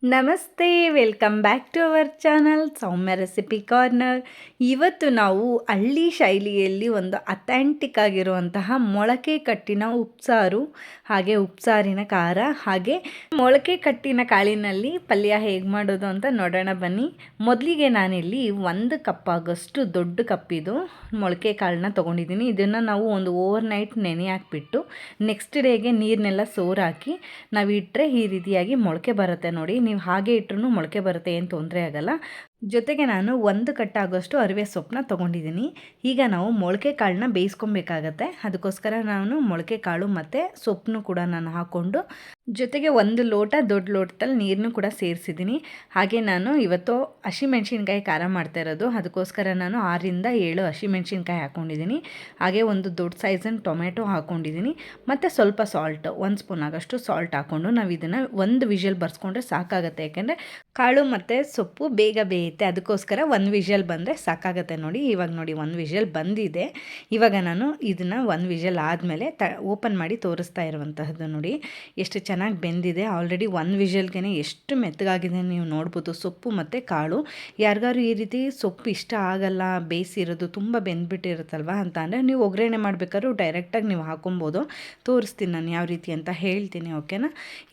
ನಮಸ್ತೆ, welcome back to our channel Soumya recipe corner. ಇವತ್ತು ನಾವು ಹಳ್ಳಿ ಶೈಲಿಯಲ್ಲಿ ಒಂದು ಅಥೆಂಟಿಕ್ ಆಗಿರುವಂತಹ ಮೊಳಕೆ ಕಟ್ಟಿನ ಉಪ್ಸಾರು, ಹಾಗೆ ಉಪ್ಸಾರಿನ ಖಾರ, ಹಾಗೆ ಮೊಳಕೆ ಕಟ್ಟಿನ ಕಾಳಿನಲ್ಲಿ ಪಲ್ಯ ಹೇಗೆ ಮಾಡೋದು ಅಂತ ನೋಡೋಣ ಬನ್ನಿ. ಮೊದಲಿಗೆ ನಾನಿಲ್ಲಿ 1 ಕಪ್ ಆಗೋಷ್ಟು ದೊಡ್ಡ ಕಪ್ಪಿದು ಮೊಳಕೆ ಕಾಳನ್ನ ತೊಗೊಂಡಿದ್ದೀನಿ. ಇದನ್ನು ನಾವು ಒಂದು ಓವರ್ ನೈಟ್ ನೆನೆ ಹಾಕ್ಬಿಟ್ಟು ನೆಕ್ಸ್ಟ್ ಡೇಗೆ ನೀರನ್ನೆಲ್ಲ ಸೋರಾಕಿ ನಾವು ಇಟ್ಟರೆ ಈ ರೀತಿಯಾಗಿ ಮೊಳಕೆ ಬರುತ್ತೆ ನೋಡಿ. ನೀವು ಹಾಗೆ ಇಟ್ಟರೂ ಮೊಳಕೆ ಬರುತ್ತೆ, ಏನು ತೊಂದರೆ ಆಗಲ್ಲ. ಜೊತೆಗೆ ನಾನು 1 ಕಟ್ಟಾಗೋಷ್ಟು ಅರಿವೆ ಸೊಪ್ಪನ್ನ ತೊಗೊಂಡಿದ್ದೀನಿ. ಈಗ ನಾವು ಮೊಳಕೆ ಕಾಳನ್ನ ಬೇಯಿಸ್ಕೊಬೇಕಾಗತ್ತೆ. ಅದಕ್ಕೋಸ್ಕರ ನಾನು ಮೊಳಕೆ ಕಾಳು ಮತ್ತು ಸೊಪ್ಪನ್ನು ಕೂಡ ನಾನು ಹಾಕ್ಕೊಂಡು ಜೊತೆಗೆ 1 ಲೋಟ ದೊಡ್ಡ ಲೋಟದಲ್ಲಿ ನೀರನ್ನು ಕೂಡ ಸೇರಿಸಿದ್ದೀನಿ. ಹಾಗೆ ನಾನು ಇವತ್ತು ಹಸಿಮೆಣ್ಸಿನ್ಕಾಯಿ ಖಾರ ಮಾಡ್ತಾ ಇರೋದು, ಅದಕ್ಕೋಸ್ಕರ ನಾನು 6ರಿಂದ 7 ಹಸಿಮೆಣ್ಸಿನ್ಕಾಯಿ ಹಾಕ್ಕೊಂಡಿದ್ದೀನಿ. ಹಾಗೆ ಒಂದು ದೊಡ್ಡ ಸೈಜಿನ ಟೊಮೆಟೊ ಹಾಕ್ಕೊಂಡಿದ್ದೀನಿ ಮತ್ತು ಸ್ವಲ್ಪ ಸಾಲ್ಟ್, 1 ಸ್ಪೂನ್ ಆಗೋಷ್ಟು ಸಾಲ್ಟ್ ಹಾಕ್ಕೊಂಡು ನಾವು ಇದನ್ನು 1 ವಿಷಲ್ ಬರ್ಸ್ಕೊಂಡ್ರೆ ಸಾಕಾಗುತ್ತೆ. ಯಾಕೆಂದರೆ ಕಾಳು ಮತ್ತು ಸೊಪ್ಪು ಬೇಗ ಬೇಯುತ್ತೆ, ಅದಕ್ಕೋಸ್ಕರ 1 ವಿಷಲ್ ಬಂದರೆ ಸಾಕಾಗುತ್ತೆ ನೋಡಿ. ಇವಾಗ ನೋಡಿ 1 ವಿಷಲ್ ಬಂದಿದೆ. ಇವಾಗ ನಾನು ಇದನ್ನು 1 ವಿಷಲ್ ಆದಮೇಲೆ ಓಪನ್ ಮಾಡಿ ತೋರಿಸ್ತಾ ಇರುವಂತಹದ್ದು ನೋಡಿ ಎಷ್ಟು ಚೆನ್ನಾಗಿ ಬೆಂದಿದೆ. ಆಲ್ರೆಡಿ 1 ವಿಷಲ್ಗೆ ಎಷ್ಟು ಮೆತ್ತಗಾಗಿದೆ ನೀವು ನೋಡ್ಬೋದು ಸೊಪ್ಪು ಮತ್ತು ಕಾಳು. ಯಾರಿಗಾರು ಈ ರೀತಿ ಸೊಪ್ಪು ಇಷ್ಟ ಆಗಲ್ಲ, ಬೇಯಿಸಿರೋದು ತುಂಬ ಬೆಂದ್ಬಿಟ್ಟಿರುತ್ತಲ್ವ ಅಂತ ಅಂದರೆ ನೀವು ಒಗ್ಗರಣೆ ಮಾಡಬೇಕಾದ್ರೂ ಡೈರೆಕ್ಟಾಗಿ ನೀವು ಹಾಕೊಬೋದು. ತೋರಿಸ್ತೀನಿ ನಾನು ಯಾವ ರೀತಿ ಅಂತ ಹೇಳ್ತೀನಿ, ಓಕೆನಾ.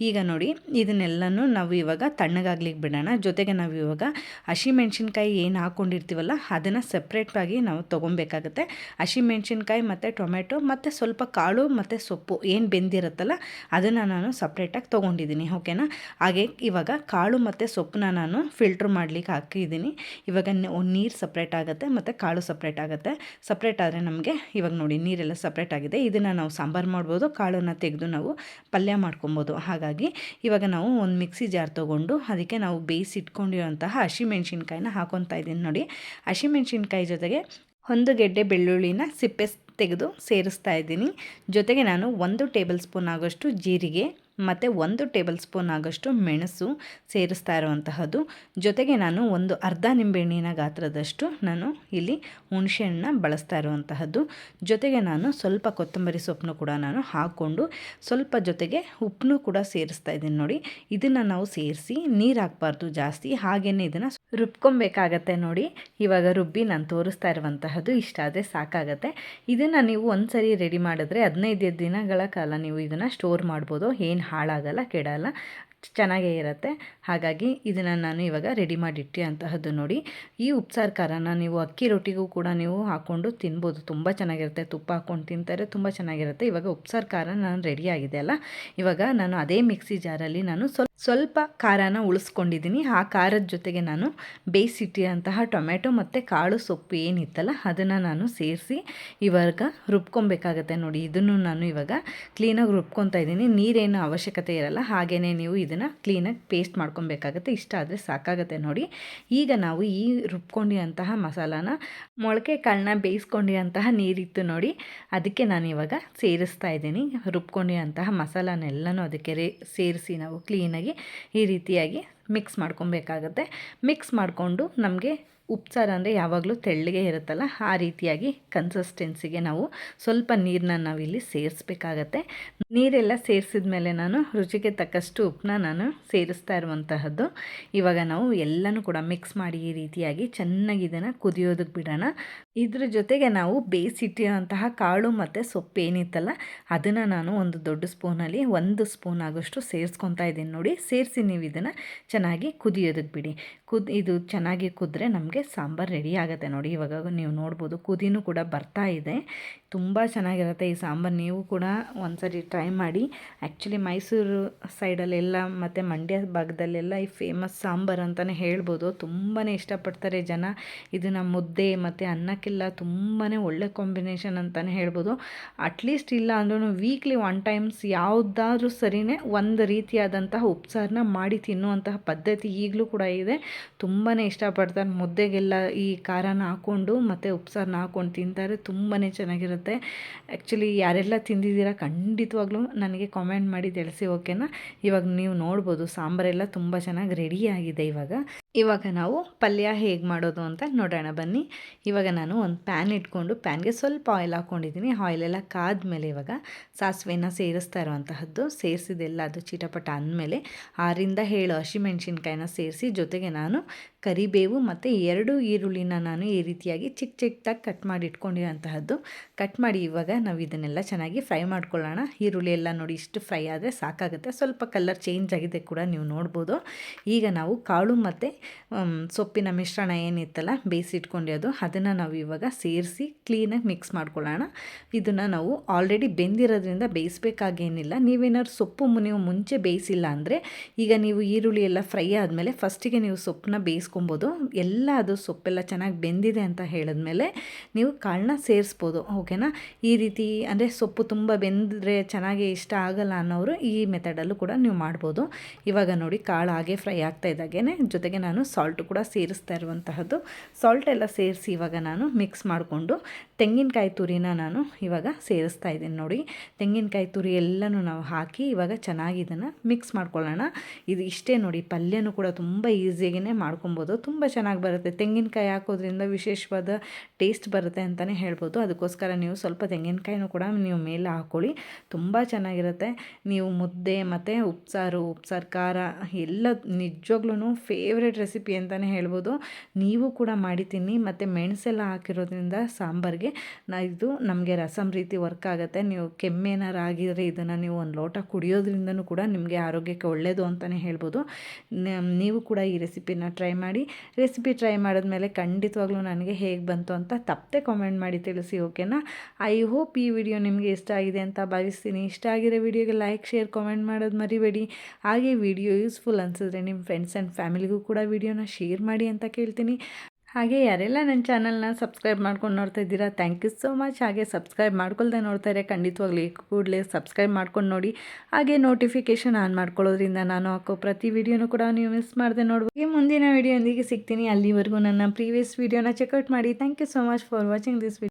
ಈಗ ನೋಡಿ ಇದನ್ನೆಲ್ಲನೂ ನಾವು ಇವಾಗ ತಣ್ಣಗಾಗ್ಲಿಕ್ಕೆ ಬಿಡೋಣ. ಜೊತೆಗೆ ನಾವು ಇವಾಗ ಹಸಿಮೆಣ್ಸಿನ್ಕಾಯಿ ಏನು ಹಾಕ್ಕೊಂಡಿರ್ತೀವಲ್ಲ ಅದನ್ನು ಸಪ್ರೇಟಾಗಿ ನಾವು ತೊಗೊಬೇಕಾಗುತ್ತೆ. ಹಸಿಮೆಣ್ಸಿನ್ಕಾಯಿ ಮತ್ತು ಟೊಮೆಟೊ ಮತ್ತು ಸ್ವಲ್ಪ ಕಾಳು ಮತ್ತು ಸೊಪ್ಪು ಏನು ಬೆಂದಿರುತ್ತಲ್ಲ ಅದನ್ನು ನಾನು ಸಪ್ರೇಟಾಗಿ ತೊಗೊಂಡಿದ್ದೀನಿ, ಓಕೆನಾ. ಹಾಗೆ ಇವಾಗ ಕಾಳು ಮತ್ತು ಸೊಪ್ಪನ್ನ ನಾನು ಫಿಲ್ಟ್ರ್ ಮಾಡಲಿಕ್ಕೆ ಹಾಕಿದ್ದೀನಿ. ಇವಾಗ ನೀರು ಸಪ್ರೇಟ್ ಆಗುತ್ತೆ ಮತ್ತು ಕಾಳು ಸಪ್ರೇಟ್ ಆಗುತ್ತೆ. ಸಪ್ರೇಟ್ ಆದರೆ ನಮಗೆ ಇವಾಗ ನೋಡಿ ನೀರೆಲ್ಲ ಸಪ್ರೇಟ್ ಆಗಿದೆ. ಇದನ್ನು ನಾವು ಸಾಂಬಾರು ಮಾಡ್ಬೋದು, ಕಾಳನ್ನು ತೆಗೆದು ನಾವು ಪಲ್ಯ ಮಾಡ್ಕೊಬೋದು. ಹಾಗಾಗಿ ಇವಾಗ ನಾವು ಒಂದು ಮಿಕ್ಸಿ ಜಾರ್ ತೊಗೊಂಡು ಅದಕ್ಕೆ ನಾವು ಬೇಯಿಸಿಟ್ಕೊಂಡಿರುವಂತಹ ಹಸಿಮೆಣ್ಸಿನ್ಕಾಯಿನ ಹಾಕೊತಾ ಇದ್ದೀನಿ ನೋಡಿ. ಹಸಿಮೆಣ್ಸಿನ್ಕಾಯಿ ಜೊತೆಗೆ 1 ಗೆಡ್ಡೆ ಬೆಳ್ಳುಳ್ಳಿನ ಸಿಪ್ಪೆ ತೆಗೆದು ಸೇರಿಸ್ತಾ ಇದ್ದೀನಿ. ಜೊತೆಗೆ ನಾನು 1 ಟೇಬಲ್ ಸ್ಪೂನ್ ಆಗೋಷ್ಟು ಜೀರಿಗೆ ಮತ್ತು 1 ಟೇಬಲ್ ಸ್ಪೂನ್ ಆಗೋಷ್ಟು ಮೆಣಸು ಸೇರಿಸ್ತಾ ಇರುವಂತಹದ್ದು. ಜೊತೆಗೆ ನಾನು ಒಂದು ಅರ್ಧ ನಿಂಬೆಹಣ್ಣಿನ ಗಾತ್ರದಷ್ಟು ನಾನು ಇಲ್ಲಿ ಹುಣಸೆಹಣ್ಣನ್ನ ಬಳಸ್ತಾ ಇರುವಂತಹದ್ದು. ಜೊತೆಗೆ ನಾನು ಸ್ವಲ್ಪ ಕೊತ್ತಂಬರಿ ಸೊಪ್ಪನ್ನು ಕೂಡ ನಾನು ಹಾಕ್ಕೊಂಡು ಸ್ವಲ್ಪ ಜೊತೆಗೆ ಉಪ್ಪನ್ನು ಕೂಡ ಸೇರಿಸ್ತಾ ಇದ್ದೀನಿ ನೋಡಿ. ಇದನ್ನು ನಾವು ಸೇರಿಸಿ ನೀರು ಹಾಕಬಾರ್ದು ಜಾಸ್ತಿ, ಹಾಗೆಯೇ ಇದನ್ನು ರುಬ್ಕೊಬೇಕಾಗತ್ತೆ ನೋಡಿ. ಇವಾಗ ರುಬ್ಬಿ ನಾನು ತೋರಿಸ್ತಾ ಇರುವಂತಹದ್ದು ಇಷ್ಟ ಆದರೆ ಸಾಕಾಗತ್ತೆ. ಇದನ್ನು ನೀವು ಒಂದು ಸರಿ ರೆಡಿ ಮಾಡಿದ್ರೆ 15 ದಿನಗಳ ಕಾಲ ನೀವು ಇದನ್ನು ಸ್ಟೋರ್ ಮಾಡ್ಬೋದು, ಏನು ಹಾಳಾಗಲ್ಲ, ಕೆಡಲ್ಲ, ಚೆನ್ನಾಗೇ ಇರುತ್ತೆ. ಹಾಗಾಗಿ ಇದನ್ನು ನಾನು ಇವಾಗ ರೆಡಿ ಮಾಡಿಟ್ಟೆ ಅಂತಹದ್ದು ನೋಡಿ. ಈ ಉಪ್ಸಾರು ಖಾರನ ನೀವು ಅಕ್ಕಿ ರೊಟ್ಟಿಗೂ ಕೂಡ ನೀವು ಹಾಕ್ಕೊಂಡು ತಿನ್ಬೋದು, ತುಂಬ ಚೆನ್ನಾಗಿರುತ್ತೆ. ತುಪ್ಪ ಹಾಕ್ಕೊಂಡು ತಿಂತಾರೆ, ತುಂಬ ಚೆನ್ನಾಗಿರುತ್ತೆ. ಇವಾಗ ಉಪ್ಸಾರು ಖಾರ ನಾನು ರೆಡಿ ಆಗಿದೆ ಅಲ್ಲ, ಇವಾಗ ನಾನು ಅದೇ ಮಿಕ್ಸಿ ಜಾರಲ್ಲಿ ನಾನು ಸ್ವಲ್ಪ ಖಾರನ ಉಳಿಸ್ಕೊಂಡಿದ್ದೀನಿ. ಆ ಖಾರದ ಜೊತೆಗೆ ನಾನು ಬೇಯಿಸಿಟ್ಟಿರೋಂತಹ ಟೊಮೆಟೊ ಮತ್ತು ಕಾಳು ಸೊಪ್ಪು ಏನಿತ್ತಲ್ಲ ಅದನ್ನು ನಾನು ಸೇರಿಸಿ ಇವಾಗ ರುಬ್ಕೊಬೇಕಾಗತ್ತೆ ನೋಡಿ. ಇದನ್ನು ನಾನು ಇವಾಗ ಕ್ಲೀನಾಗಿ ರುಬ್ಕೊತಾ ಇದ್ದೀನಿ. ನೀರೇನು ಅವಶ್ಯಕತೆ ಇರಲ್ಲ, ಹಾಗೆಯೇ ನೀವು ಇದನ್ನು ಕ್ಲೀನಾಗಿ ಪೇಸ್ಟ್ ಮಾಡ್ಕೊಬೇಕಾಗತ್ತೆ. ಇಷ್ಟ ಆದರೆ ಸಾಕಾಗುತ್ತೆ ನೋಡಿ. ಈಗ ನಾವು ಈ ರುಬ್ಕೊಂಡಿರೋಂತಹ ಮಸಾಲಾನ ಮೊಳಕೆ ಕಾಳನ್ನ ಬೇಯಿಸ್ಕೊಂಡಿರೋಂತಹ ನೀರಿತ್ತು ನೋಡಿ, ಅದಕ್ಕೆ ನಾನು ಇವಾಗ ಸೇರಿಸ್ತಾ ಇದ್ದೀನಿ. ರುಬ್ಕೊಂಡಿರೋಂತಹ ಮಸಾಲಾನೆಲ್ಲನೂ ಅದಕ್ಕೆ ಸೇರಿಸಿ ನಾವು ಕ್ಲೀನಾಗಿ ಈ ರೀತಿಯಾಗಿ ಮಿಕ್ಸ್ ಮಾಡ್ಕೊಬೇಕಾಗತ್ತೆ. ಮಿಕ್ಸ್ ಮಾಡಿಕೊಂಡು ನಮಗೆ ಉಪ್ಸಾರು ಅಂದರೆ ಯಾವಾಗಲೂ ತೆಳ್ಳಗೆ ಇರುತ್ತಲ್ಲ, ಆ ರೀತಿಯಾಗಿ ಕನ್ಸಿಸ್ಟೆನ್ಸಿಗೆ ನಾವು ಸ್ವಲ್ಪ ನೀರನ್ನ ನಾವಿಲ್ಲಿ ಸೇರಿಸ್ಬೇಕಾಗತ್ತೆ. ನೀರೆಲ್ಲ ಸೇರಿಸಿದ ಮೇಲೆ ನಾನು ರುಚಿಗೆ ತಕ್ಕಷ್ಟು ಉಪ್ಪನ್ನ ನಾನು ಸೇರಿಸ್ತಾ ಇರುವಂತಹದ್ದು. ಇವಾಗ ನಾವು ಎಲ್ಲನೂ ಕೂಡ ಮಿಕ್ಸ್ ಮಾಡಿ ಈ ರೀತಿಯಾಗಿ ಚೆನ್ನಾಗಿ ಇದನ್ನು ಕುದಿಯೋದಕ್ಕೆ ಬಿಡೋಣ. ಇದ್ರ ಜೊತೆಗೆ ನಾವು ಬೇಯಿಸಿಟ್ಟಿರೋಂತಹ ಕಾಳು ಮತ್ತು ಸೊಪ್ಪು ಏನಿತ್ತಲ್ಲ ಅದನ್ನು ನಾನು ಒಂದು ದೊಡ್ಡ ಸ್ಪೂನಲ್ಲಿ 1 ಸ್ಪೂನ್ ಆಗೋಷ್ಟು ಸೇರಿಸ್ಕೊತಾ ಇದ್ದೀನಿ ನೋಡಿ. ಸೇರಿಸಿ ನೀವು ಇದನ್ನು ಚೆನ್ನಾಗಿ ಕುದಿಯೋದಕ್ಕೆ ಬಿಡಿ. ಇದು ಚೆನ್ನಾಗಿ ಕುದ್ರೆ ನಮಗೆ ಸಾಂಬಾರು ರೆಡಿ ಆಗುತ್ತೆ ನೋಡಿ. ಇವಾಗ ನೀವು ನೋಡ್ಬೋದು ಕುದಿನೂ ಕೂಡ ಬರ್ತಾ ಇದೆ. ತುಂಬ ಚೆನ್ನಾಗಿರುತ್ತೆ ಈ ಸಾಂಬಾರು. ನೀವು ಕೂಡ ಒಂದ್ಸರಿ ಟ್ರೈ ಮಾಡಿ. ಆ್ಯಕ್ಚುಲಿ ಮೈಸೂರು ಸೈಡಲ್ಲೆಲ್ಲ ಮತ್ತು ಮಂಡ್ಯ ಭಾಗದಲ್ಲೆಲ್ಲ ಈ ಫೇಮಸ್ ಸಾಂಬಾರು ಅಂತಲೇ ಹೇಳ್ಬೋದು. ತುಂಬಾ ಇಷ್ಟಪಡ್ತಾರೆ ಜನ ಇದನ್ನು. ಮುದ್ದೆ ಮತ್ತು ಅನ್ನಕ್ಕೆಲ್ಲ ತುಂಬಾ ಒಳ್ಳೆ ಕಾಂಬಿನೇಷನ್ ಅಂತಲೇ ಹೇಳ್ಬೋದು. ಅಟ್ಲೀಸ್ಟ್ ಇಲ್ಲ ಅಂದ್ರೂ ವೀಕ್ಲಿ 1 ಟೈಮ್ಸ್ ಯಾವುದಾದ್ರೂ ಸರಿಯೇ ಒಂದು ರೀತಿಯಾದಂತಹ ಉಪ್ಸಾರನ್ನ ಮಾಡಿ ತಿನ್ನುವಂತಹ ಪದ್ಧತಿ ಈಗಲೂ ಕೂಡ ಇದೆ. ತುಂಬಾ ಇಷ್ಟಪಡ್ತಾರೆ. ಮುದ್ದೆಗೆಲ್ಲ ಈ ಖಾರನ ಹಾಕ್ಕೊಂಡು ಮತ್ತು ಉಪ್ಸಾರನ್ನ ಹಾಕ್ಕೊಂಡು ತಿಂತಾರೆ, ತುಂಬಾ ಚೆನ್ನಾಗಿರುತ್ತೆ. ಆ್ಯಕ್ಚುಲಿ ಯಾರೆಲ್ಲ ತಿಂದಿದ್ದೀರಾ ಖಂಡಿತವಾಗ್ಲೂ ನನಗೆ ಕಾಮೆಂಟ್ ಮಾಡಿ ತಿಳಿಸಿ, ಓಕೆನಾ. ಇವಾಗ ನೀವು ನೋಡ್ಬೋದು ಸಾಂಬಾರೆಲ್ಲ ತುಂಬ ಚೆನ್ನಾಗಿ ರೆಡಿಯಾಗಿದೆ. ಇವಾಗ ನಾವು ಪಲ್ಯ ಹೇಗೆ ಮಾಡೋದು ಅಂತ ನೋಡೋಣ ಬನ್ನಿ. ಇವಾಗ ನಾನು ಒಂದು ಪ್ಯಾನ್ ಇಟ್ಕೊಂಡು ಪ್ಯಾನ್ಗೆ ಸ್ವಲ್ಪ ಆಯಿಲ್ ಹಾಕ್ಕೊಂಡಿದ್ದೀನಿ. ಆಯಿಲೆಲ್ಲ ಕಾದ್ಮೇಲೆ ಇವಾಗ ಸಾಸಿವೆನ ಸೇರಿಸ್ತಾ ಇರುವಂತಹದ್ದು. ಸೇರಿಸಿದೆಲ್ಲ ಅದು ಚಿಟಪಟ ಅಂದಮೇಲೆ 6-7 ಹಸಿಮೆಣ್ಸಿನ್ಕಾಯಿನ ಸೇರಿಸಿ, ಜೊತೆಗೆ ನಾನು ಕರಿಬೇವು ಮತ್ತು 2 ಈರುಳ್ಳಿನ ನಾನು ಈ ರೀತಿಯಾಗಿ ಚಿಕ್ಕ ಚಿಕ್ಕದಾಗಿ ಕಟ್ ಮಾಡಿ ಇಟ್ಕೊಂಡಿರೋಂತಹದ್ದು. ಕಟ್ ಮಾಡಿ ಇವಾಗ ನಾವು ಇದನ್ನೆಲ್ಲ ಚೆನ್ನಾಗಿ ಫ್ರೈ ಮಾಡ್ಕೊಳ್ಳೋಣ. ಈರುಳ್ಳಿ ಎಲ್ಲ ನೋಡಿ ಇಷ್ಟು ಫ್ರೈ ಆದರೆ ಸಾಕಾಗುತ್ತೆ. ಸ್ವಲ್ಪ ಕಲರ್ ಚೇಂಜ್ ಆಗಿದೆ ಕೂಡ ನೀವು ನೋಡ್ಬೋದು. ಈಗ ನಾವು ಕಾಳು ಮತ್ತು ಸೊಪ್ಪಿನ ಮಿಶ್ರಣ ಏನಿತ್ತಲ್ಲ ಬೇಯಿಸಿಟ್ಕೊಂಡಿರೋದು, ಅದನ್ನು ನಾವು ಇವಾಗ ಸೇರಿಸಿ ಕ್ಲೀನಾಗಿ ಮಿಕ್ಸ್ ಮಾಡ್ಕೊಳ್ಳೋಣ. ಇದನ್ನು ನಾವು ಆಲ್ರೆಡಿ ಬೆಂದಿರೋದ್ರಿಂದ ಬೇಯಿಸ್ಬೇಕಾಗೇನಿಲ್ಲ. ನೀವೇನಾದ್ರು ಸೊಪ್ಪು ನೀವು ಮುಂಚೆ ಬೇಯಿಸಿಲ್ಲ ಅಂದರೆ, ಈಗ ನೀವು ಈರುಳ್ಳಿ ಎಲ್ಲ ಫ್ರೈ ಆದಮೇಲೆ ಫಸ್ಟಿಗೆ ನೀವು ಸೊಪ್ಪನ್ನ ಬೇಯಿಸ್ಕೊಬೋದು. ಎಲ್ಲ ಅದು ಸೊಪ್ಪೆಲ್ಲ ಚೆನ್ನಾಗಿ ಬೆಂದಿದೆ ಅಂತ ಹೇಳಿದ್ಮೇಲೆ ನೀವು ಕಾಳನ್ನ ಸೇರಿಸ್ಬೋದು. ಓಕೆನಾ? ಈ ರೀತಿ ಅಂದರೆ ಸೊಪ್ಪು ತುಂಬ ಬೆಂದರೆ ಚೆನ್ನಾಗಿ ಇಷ್ಟ ಆಗಲ್ಲ ಅನ್ನೋರು ಈ ಮೆಥಡಲ್ಲೂ ಕೂಡ ನೀವು ಮಾಡ್ಬೋದು. ಇವಾಗ ನೋಡಿ ಕಾಳು ಹಾಗೆ ಫ್ರೈ ಆಗ್ತಾ ಇದ್ದಾಗೇ ಜೊತೆಗೆ ನಾನು ಸಾಲ್ಟು ಕೂಡ ಸೇರಿಸ್ತಾ ಇರುವಂತಹದ್ದು. ಸಾಲ್ಟ್ ಎಲ್ಲ ಸೇರಿಸಿ ಇವಾಗ ನಾನು ಮಿಕ್ಸ್ ಮಾಡಿಕೊಂಡು ತೆಂಗಿನಕಾಯಿ ತುರಿನ ನಾನು ಇವಾಗ ಸೇರಿಸ್ತಾ ಇದ್ದೀನಿ. ನೋಡಿ, ತೆಂಗಿನಕಾಯಿ ತುರಿ ಎಲ್ಲನೂ ನಾವು ಹಾಕಿ ಇವಾಗ ಚೆನ್ನಾಗಿ ಇದನ್ನು ಮಿಕ್ಸ್ ಮಾಡ್ಕೊಳ್ಳೋಣ. ಇದು ಇಷ್ಟೇ ನೋಡಿ, ಪಲ್ಯನೂ ಕೂಡ ತುಂಬ ಈಸಿಯಾಗಿಯೇ ಮಾಡ್ಕೊಬೋದು. ತುಂಬ ಚೆನ್ನಾಗಿ ಬರುತ್ತೆ. ತೆಂಗಿನಕಾಯಿ ಹಾಕೋದ್ರಿಂದ ವಿಶೇಷವಾದ ಟೇಸ್ಟ್ ಬರುತ್ತೆ ಅಂತಲೇ ಹೇಳ್ಬೋದು. ಅದಕ್ಕೋಸ್ಕರ ನೀವು ಸ್ವಲ್ಪ ತೆಂಗಿನಕಾಯಿನೂ ಕೂಡ ನೀವು ಮೇಲೆ ಹಾಕ್ಕೊಳ್ಳಿ, ತುಂಬ ಚೆನ್ನಾಗಿರುತ್ತೆ. ನೀವು ಮುದ್ದೆ ಮತ್ತು ಉಪ್ಸಾರು ಖಾರ ಎಲ್ಲ ನಿಜವಾಗ್ಲೂ ಫೇವ್ರೆಟ್ ರೆಸಿಪಿ ಅಂತಲೇ ಹೇಳ್ಬೋದು. ನೀವು ಕೂಡ ಮಾಡಿ ತಿನ್ನಿ. ಮತ್ತು ಮೆಣಸೆಲ್ಲ ಹಾಕಿರೋದ್ರಿಂದ ಸಾಂಬಾರಿಗೆ ಇದು ನಮಗೆ ರಸಮ್ ರೀತಿ ವರ್ಕ್ ಆಗುತ್ತೆ. ನೀವು ಕೆಮ್ಮೇನಾರು ಆಗಿದರೆ ಇದನ್ನು ನೀವು ಒಂದು ಲೋಟ ಕುಡಿಯೋದ್ರಿಂದನೂ ಕೂಡ ನಿಮಗೆ ಆರೋಗ್ಯಕ್ಕೆ ಒಳ್ಳೆಯದು ಅಂತಲೇ ಹೇಳ್ಬೋದು. ನೀವು ಕೂಡ ಈ ರೆಸಿಪಿನ ಟ್ರೈ ಮಾಡಿ. ರೆಸಿಪಿ ಟ್ರೈ ಮಾಡಿದ್ಮೇಲೆ ಖಂಡಿತವಾಗ್ಲೂ ನನಗೆ ಹೇಗೆ ಬಂತು ಅಂತ ತಪ್ಪದೆ ಕಾಮೆಂಟ್ ಮಾಡಿ ತಿಳಿಸಿ. ಓಕೆನಾ? ಐ ಹೋಪ್ ಈ ವಿಡಿಯೋ ನಿಮಗೆ ಇಷ್ಟ ಆಗಿದೆ ಅಂತ ಭಾವಿಸ್ತೀನಿ. ಇಷ್ಟ ಆಗಿರೋ ವಿಡಿಯೋಗೆ ಲೈಕ್, ಶೇರ್, ಕಾಮೆಂಟ್ ಮಾಡೋದು ಮರಿಬೇಡಿ. ಹಾಗೆ ವಿಡಿಯೋ ಯೂಸ್ಫುಲ್ ಅನಿಸಿದ್ರೆ ನಿಮ್ಮ ಫ್ರೆಂಡ್ಸ್ ಆ್ಯಂಡ್ ಫ್ಯಾಮಿಲಿಗೂ ಕೂಡ ವಿಡಿಯೋನ ಶೇರ್ ಮಾಡಿ ಅಂತ ಕೇಳ್ತೀನಿ. ಹಾಗೆ ಯಾರೆಲ್ಲ ನನ್ನ ಚಾನಲ್ನ ಸಬ್ಸ್ಕ್ರೈಬ್ ಮಾಡ್ಕೊಂಡು ನೋಡ್ತಾ ಇದ್ದೀರಾ, ಥ್ಯಾಂಕ್ ಯು ಸೋ ಮಚ್. ಹಾಗೆ ಸಬ್ಸ್ಕ್ರೈಬ್ ಮಾಡ್ಕೊಳ್ದೆ ನೋಡ್ತಾ ಇದ್ರೆ ಖಂಡಿತವಾಗ್ಲೂ ಈ ಕೂಡಲೇ ಸಬ್ಸ್ಕ್ರೈಬ್ ಮಾಡ್ಕೊಂಡು ನೋಡಿ. ಹಾಗೆ ನೋಟಿಫಿಕೇಷನ್ ಆನ್ ಮಾಡ್ಕೊಳ್ಳೋದ್ರಿಂದ ನಾನು ಹಾಕೋ ಪ್ರತಿ ವಿಡಿಯೋನೂ ಕೂಡ ನೀವು ಮಿಸ್ ಮಾಡದೆ ನೋಡ್ಬೋದು. ಮುಂದಿನ ವಿಡಿಯೋಂದಿಗೆ ಸಿಗ್ತೀನಿ. ಅಲ್ಲಿವರೆಗೂ ನನ್ನ ಪ್ರೀವಿಯಸ್ ವಿಡಿಯೋನ ಚೆಕ್ಔಟ್ ಮಾಡಿ. Thank you so much for watching this video.